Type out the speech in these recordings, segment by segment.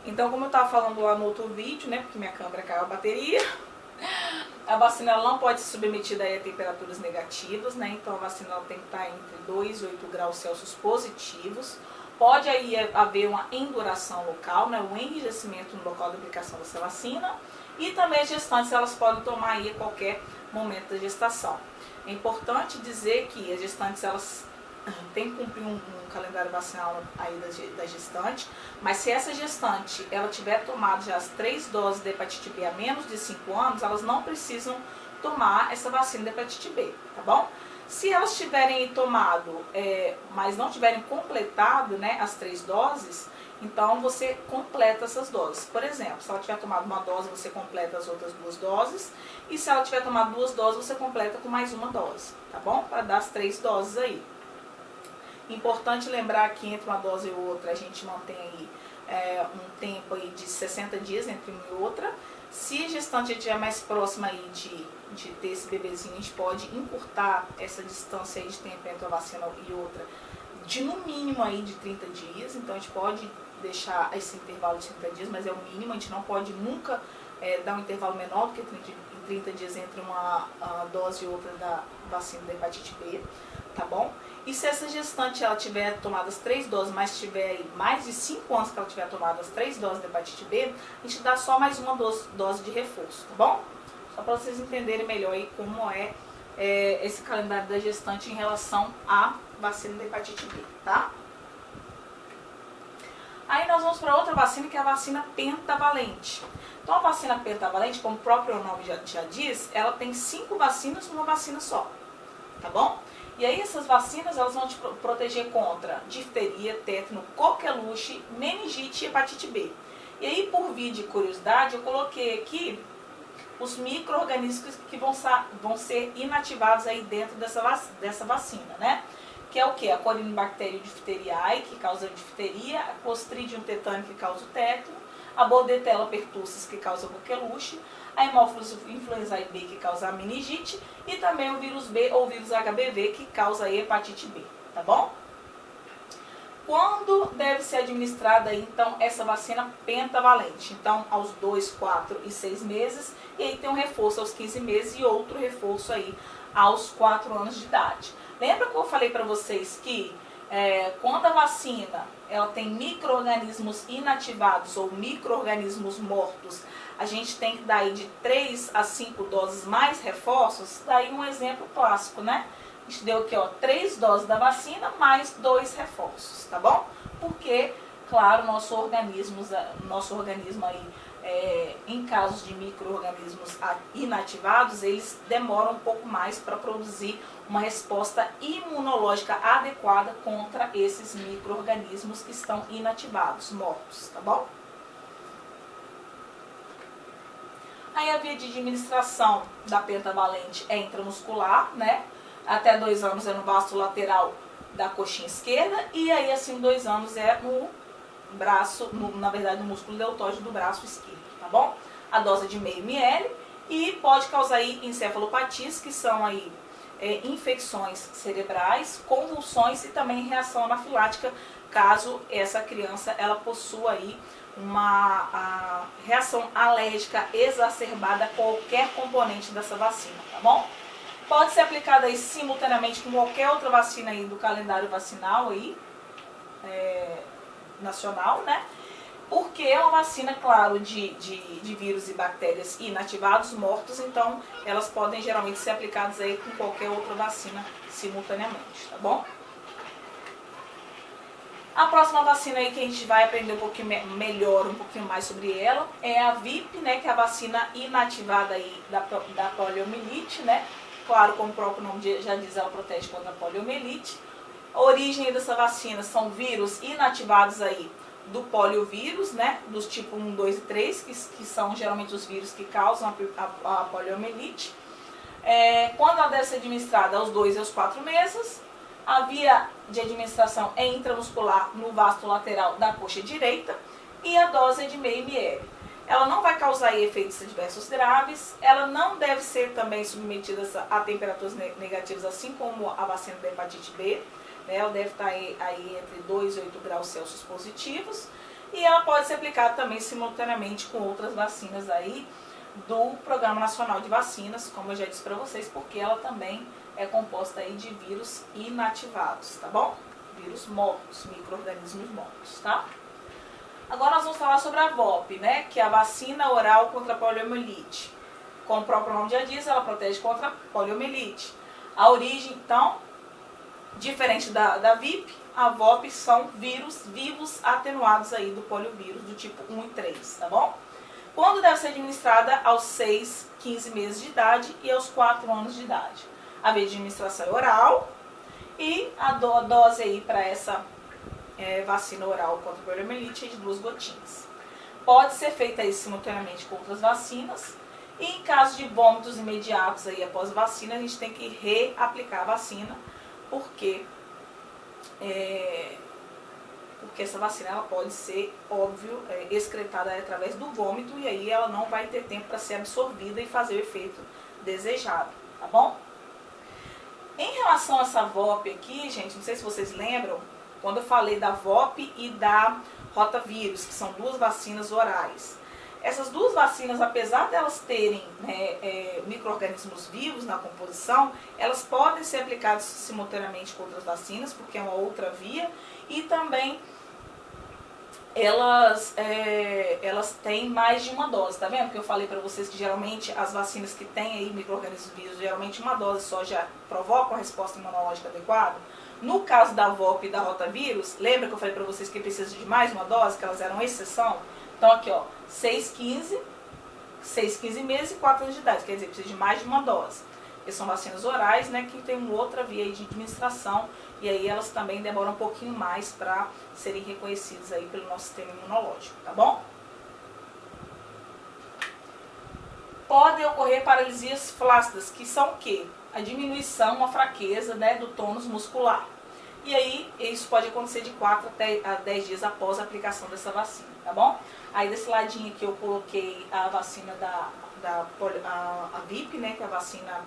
Então, como eu estava falando lá no outro vídeo, né, porque minha câmera caiu a bateria, a vacina ela não pode ser submetida aí a temperaturas negativas, né? Então a vacina ela tem que estar entre 2 e 8 graus Celsius positivos. Pode aí haver uma enduração local, né? Um enrijecimento no local de aplicação dessa vacina. E também as gestantes elas podem tomar aí a qualquer momento da gestação. É importante dizer que as gestantes elas têm que cumprir um calendário vacinal aí da gestante, mas se essa gestante ela tiver tomado já as 3 doses de hepatite B há menos de 5 anos, elas não precisam tomar essa vacina de hepatite B, tá bom? Se elas tiverem tomado, mas não tiverem completado, né, as 3 doses, então você completa essas doses. Por exemplo, se ela tiver tomado uma dose, você completa as outras 2 doses, e se ela tiver tomado 2 doses, você completa com mais uma dose, tá bom? Para dar as 3 doses aí. Importante lembrar que entre uma dose e outra a gente mantém aí um tempo aí de 60 dias entre uma e outra. Se a gestante estiver mais próxima aí de ter esse bebezinho, a gente pode encurtar essa distância aí de tempo entre uma vacina e outra de no mínimo aí de 30 dias. Então a gente pode deixar esse intervalo de 30 dias, mas é o mínimo, a gente não pode nunca dar um intervalo menor do que 30 dias entre uma dose e outra da vacina da hepatite B, tá bom? E se essa gestante ela tiver tomado as 3 doses, mas tiver aí mais de 5 anos que ela tiver tomado as 3 doses de hepatite B, a gente dá só mais uma dose de reforço, tá bom? Só para vocês entenderem melhor aí como esse calendário da gestante em relação à vacina da hepatite B, tá? Aí nós vamos para outra vacina, que é a vacina pentavalente. Então a vacina pentavalente, como o próprio nome já diz, ela tem 5 vacinas numa vacina só, tá bom? E aí essas vacinas elas vão te proteger contra difteria, tétano, coqueluche, meningite e hepatite B. E aí, por via de curiosidade, eu coloquei aqui os micro-organismos que vão ser inativados aí dentro dessa vacina, né? Que é o que? A Corynebacterium diphtheriae, que causa difteria, a Clostridium tetani, que causa o tétano, a Bordetella pertussis, que causa coqueluche, a Haemophilus influenzae B, que causa a meningite, e também o vírus B ou vírus HBV, que causa a hepatite B, tá bom? Quando deve ser administrada, então, essa vacina pentavalente? Então, aos 2, 4 e 6 meses, e aí tem um reforço aos 15 meses e outro reforço aí aos 4 anos de idade. Lembra que eu falei para vocês que quando a vacina ela tem micro-organismos inativados ou micro-organismos mortos, a gente tem que dar aí de 3 a 5 doses mais reforços? Daí um exemplo clássico, né? A gente deu aqui, ó, 3 doses da vacina mais 2 reforços, tá bom? Porque, claro, nosso organismo aí, em casos de micro-organismos inativados, eles demoram um pouco mais para produzir uma resposta imunológica adequada contra esses micro-organismos que estão inativados, mortos, tá bom? Aí a via de administração da pentavalente é intramuscular, né? Até 2 anos é no vasto lateral da coxinha esquerda, e aí assim 2 anos é no braço, na verdade no músculo deltóide do braço esquerdo, tá bom? A dose é de 0,5 ml e pode causar aí encefalopatias, que são aí infecções cerebrais, convulsões e também reação anafilática, caso essa criança ela possua aí uma reação alérgica exacerbada a qualquer componente dessa vacina, tá bom? Pode ser aplicada aí simultaneamente com qualquer outra vacina aí do calendário vacinal aí, nacional, né? Porque é uma vacina, claro, de vírus e bactérias inativados, mortos, então elas podem geralmente ser aplicadas aí com qualquer outra vacina simultaneamente, tá bom? A próxima vacina aí que a gente vai aprender um pouquinho melhor, um pouquinho mais sobre ela, é a VIP, né, que é a vacina inativada aí da poliomielite, né? Claro, como o próprio nome já diz, ela protege contra a poliomielite. A origem dessa vacina são vírus inativados aí do poliovírus, né, dos tipos 1, 2 e 3, que são geralmente os vírus que causam a poliomielite. Quando ela deve ser administrada aos 2 e aos 4 meses, a via de administração é intramuscular no vasto lateral da coxa direita e a dose é de 0,5 ml. Ela não vai causar aí efeitos adversos graves, ela não deve ser também submetida a temperaturas negativas, assim como a vacina da hepatite B. Ela deve estar aí entre 2 e 8 graus Celsius positivos. E ela pode ser aplicada também simultaneamente com outras vacinas aí do Programa Nacional de Vacinas, como eu já disse para vocês, porque ela também é composta aí de vírus inativados, tá bom? Vírus mortos, micro-organismos mortos, tá? Agora nós vamos falar sobre a VOP, né? Que é a vacina oral contra a poliomielite. Como o próprio nome já diz, ela protege contra a poliomielite. A origem, então, diferente da VIP, a VOP são vírus vivos atenuados aí do poliovírus do tipo 1 e 3, tá bom? Quando deve ser administrada? Aos 6, 15 meses de idade e aos 4 anos de idade. A via de administração é oral e a dose aí para essa vacina oral contra a poliomielite é de 2 gotinhas. Pode ser feita aí simultaneamente com outras vacinas e em caso de vômitos imediatos aí após vacina, a gente tem que reaplicar a vacina, porque essa vacina ela pode ser, óbvio, excretada através do vômito e aí ela não vai ter tempo para ser absorvida e fazer o efeito desejado, tá bom? Em relação a essa VOP aqui, gente, não sei se vocês lembram, quando eu falei da VOP e da rotavírus, que são 2 vacinas orais. Essas 2 vacinas, apesar delas terem micro-organismos vivos na composição, elas podem ser aplicadas simultaneamente com outras vacinas, porque é uma outra via, e também elas têm mais de uma dose, tá vendo? Que eu falei para vocês que geralmente as vacinas que têm aí micro-organismos vivos, geralmente uma dose só já provoca uma resposta imunológica adequada. No caso da VOP e da rotavírus, lembra que eu falei para vocês que precisa de mais uma dose, que elas eram exceção? Então aqui, ó, 6, 15 meses e 4 anos de idade, quer dizer, precisa de mais de uma dose. Porque são vacinas orais, né, que tem uma outra via de administração e aí elas também demoram um pouquinho mais para serem reconhecidas aí pelo nosso sistema imunológico, tá bom? Podem ocorrer paralisias flácidas, que são o quê? A diminuição, a fraqueza, né, do tônus muscular. E aí, isso pode acontecer de 4 a 10 dias após a aplicação dessa vacina, tá bom? Aí, desse ladinho aqui, eu coloquei a vacina a VIP, né, que é a vacina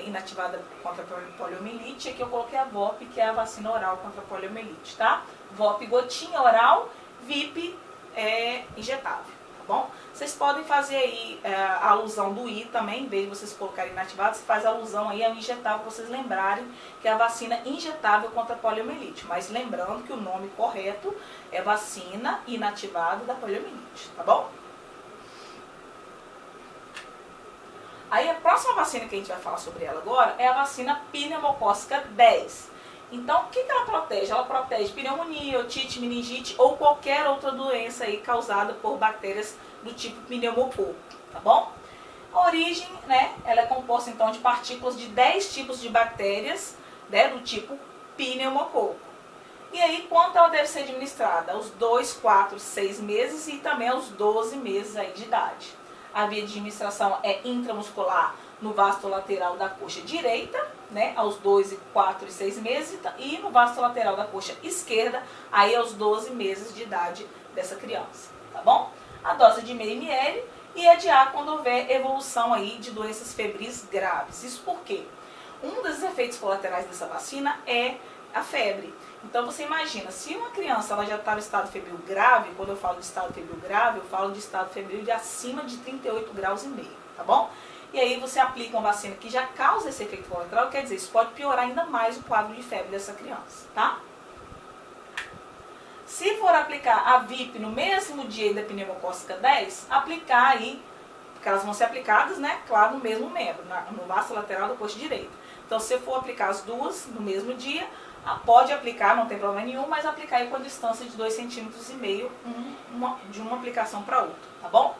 inativada contra a poliomielite. Aqui eu coloquei a VOP, que é a vacina oral contra a poliomielite, tá? VOP gotinha oral, VIP injetável, tá bom? Vocês podem fazer aí a alusão do I também, em vez de vocês colocarem inativado, você faz alusão aí ao injetável, para vocês lembrarem que é a vacina injetável contra a poliomielite. Mas lembrando que o nome correto é vacina inativada da poliomielite, tá bom? Aí a próxima vacina que a gente vai falar sobre ela agora é a vacina pneumocócica 10. Então, o que ela protege? Ela protege pneumonia, otite, meningite ou qualquer outra doença aí causada por bactérias do tipo pneumococo, tá bom? A origem, né, ela é composta então de partículas de 10 tipos de bactérias, né, do tipo pneumococo. E aí, quanto ela deve ser administrada? Aos 2, 4, 6 meses e também aos 12 meses aí de idade. A via de administração é intramuscular no vasto lateral da coxa direita, né, aos 2, 4 e 6 meses, e no vasto lateral da coxa esquerda, aí aos 12 meses de idade dessa criança, tá bom? A dose de meio ml e é de A quando houver evolução aí de doenças febris graves. Isso por quê? Um dos efeitos colaterais dessa vacina é a febre. Então você imagina, se uma criança ela já está no estado febril grave, quando eu falo de estado febril grave, eu falo de estado febril de acima de 38 graus e meio, tá bom? E aí você aplica uma vacina que já causa esse efeito colateral, quer dizer, isso pode piorar ainda mais o quadro de febre dessa criança, tá? Se for aplicar a VIP no mesmo dia da pneumocócica 10, aplicar aí, porque elas vão ser aplicadas, né, claro, no mesmo membro, no vasto lateral da coxa direita. Então, se for aplicar as duas no mesmo dia, pode aplicar, não tem problema nenhum, mas aplicar aí com a distância de 2,5 cm de uma aplicação para outra, tá bom?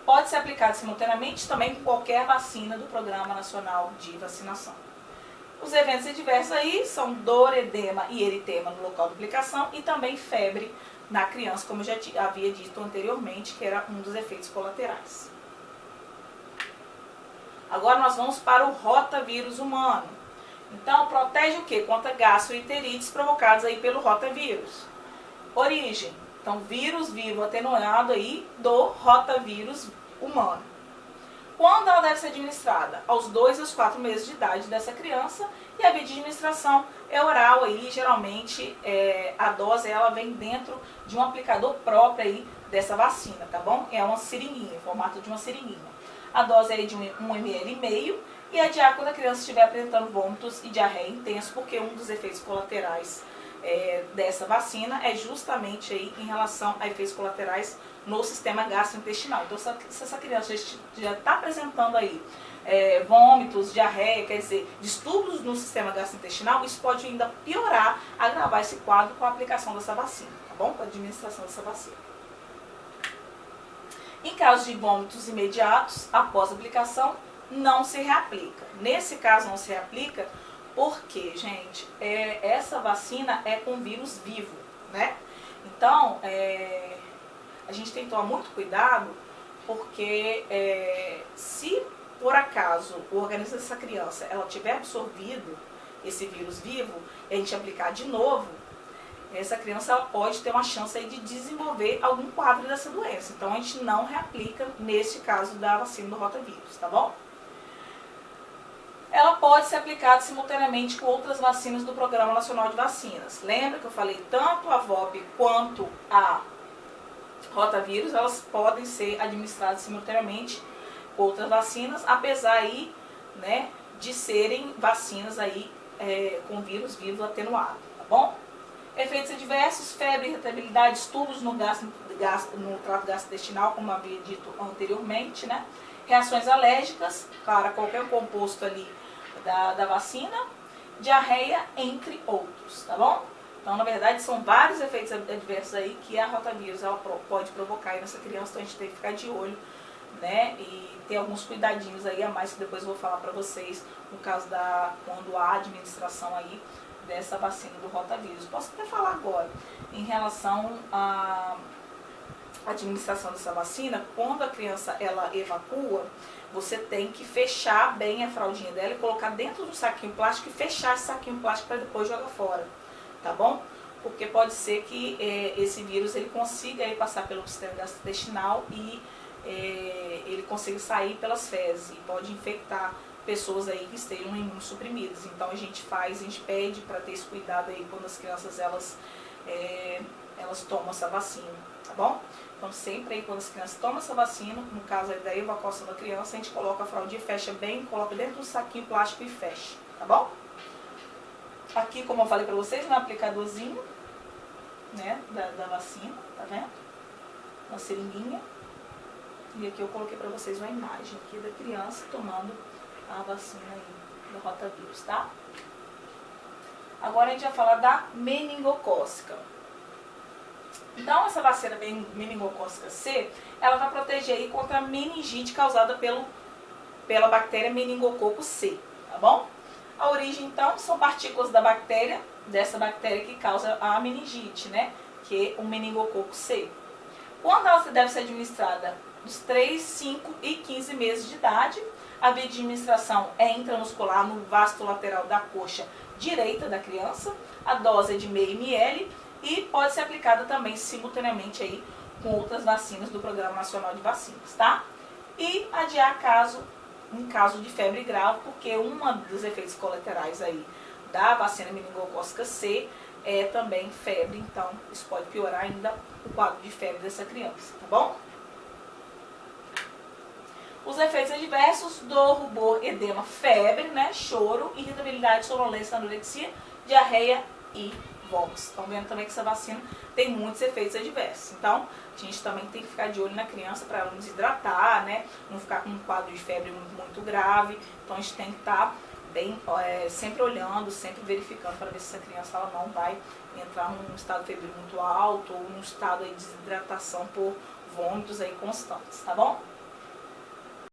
Pode ser aplicado simultaneamente também com qualquer vacina do Programa Nacional de Vacinação. Os eventos adversos aí são dor, edema e eritema no local de aplicação e também febre na criança, como eu já havia dito anteriormente, que era um dos efeitos colaterais. Agora nós vamos para o rotavírus humano. Então, protege o quê? Contra gastroenterites provocadas aí pelo rotavírus. Origem. Então, vírus vivo atenuado aí do rotavírus humano. Quando ela deve ser administrada? Aos 2 e aos 4 meses de idade dessa criança. E a via de administração é oral aí, geralmente a dose ela vem dentro de um aplicador próprio aí dessa vacina, tá bom? É uma seringuinha, formato de uma seringuinha. A dose é de 1,5 ml e é de quando a criança estiver apresentando vômitos e diarreia intenso, porque um dos efeitos colaterais dessa vacina é justamente aí em relação a efeitos colaterais no sistema gastrointestinal. Então, se essa criança já está apresentando aí vômitos, diarreia, quer dizer, distúrbios no sistema gastrointestinal, isso pode ainda piorar, agravar esse quadro com a aplicação dessa vacina, tá bom? Com a administração dessa vacina. Em caso de vômitos imediatos, após a aplicação, não se reaplica. Nesse caso, não se reaplica porque, gente, essa vacina é com vírus vivo, né? Então, a gente tem que tomar muito cuidado, porque se por acaso o organismo dessa criança ela tiver absorvido esse vírus vivo e a gente aplicar de novo, essa criança ela pode ter uma chance aí de desenvolver algum quadro dessa doença. Então a gente não reaplica neste caso da vacina do rotavírus, tá bom? Ela pode ser aplicada simultaneamente com outras vacinas do Programa Nacional de Vacinas. Lembra que eu falei tanto a VOP quanto a rotavírus, elas podem ser administradas simultaneamente com outras vacinas, apesar aí, né, de serem vacinas aí com vírus vivo atenuado, tá bom? Efeitos adversos, febre, irritabilidade, distúrbios no trato gastrointestinal, como havia dito anteriormente, né? Reações alérgicas, claro, a qualquer composto ali da vacina, diarreia, entre outros, tá bom? Então, na verdade, são vários efeitos adversos aí que a rotavírus ela pode provocar aí nessa criança, então a gente tem que ficar de olho, né? E ter alguns cuidadinhos aí a mais que depois eu vou falar pra vocês no caso quando há administração aí dessa vacina do rotavírus. Posso até falar agora em relação à administração dessa vacina. Quando a criança ela evacua, você tem que fechar bem a fraldinha dela e colocar dentro do saquinho plástico e fechar esse saquinho plástico para depois jogar fora, tá bom? Porque pode ser que esse vírus ele consiga aí passar pelo sistema gastrointestinal e ele consiga sair pelas fezes e pode infectar pessoas aí que estejam imunossuprimidas. Então a gente pede para ter esse cuidado aí quando as crianças elas tomam essa vacina, tá bom? Então sempre aí quando as crianças tomam essa vacina, no caso aí da evacuação da criança, a gente coloca a fraldinha, fecha bem, coloca dentro do saquinho plástico e fecha, tá bom? Aqui, como eu falei para vocês, um aplicadorzinho, né, da vacina, tá vendo? Uma seringuinha. E aqui eu coloquei para vocês uma imagem aqui da criança tomando a vacina aí do rotavírus, tá? Agora a gente vai falar da meningocócica. Então, essa vacina meningocócica C, ela vai proteger aí contra a meningite causada pela bactéria meningococo C, tá bom? A origem, então, são partículas dessa bactéria que causa a meningite, né? Que é o meningococo C. Quando ela deve ser administrada? Dos 3, 5 e 15 meses de idade. A via de administração é intramuscular no vasto lateral da coxa direita da criança. A dose é de meio ml e pode ser aplicada também simultaneamente aí com outras vacinas do Programa Nacional de Vacinas, tá? E adiar em caso de febre grave, porque um dos efeitos colaterais aí da vacina meningocócica C é também febre, então isso pode piorar ainda o quadro de febre dessa criança, tá bom? Os efeitos adversos: dor, rubor, edema, febre, né, choro, irritabilidade, sonolência, anorexia, diarreia e vômitos. Estão vendo também que essa vacina tem muitos efeitos adversos. Então, a gente também tem que ficar de olho na criança para ela não desidratar, né, não ficar com um quadro de febre muito grave. Então, a gente tem que estar bem, sempre olhando, sempre verificando para ver se essa criança ela não vai entrar num estado febril muito alto ou num estado aí de desidratação por vômitos aí constantes, tá bom?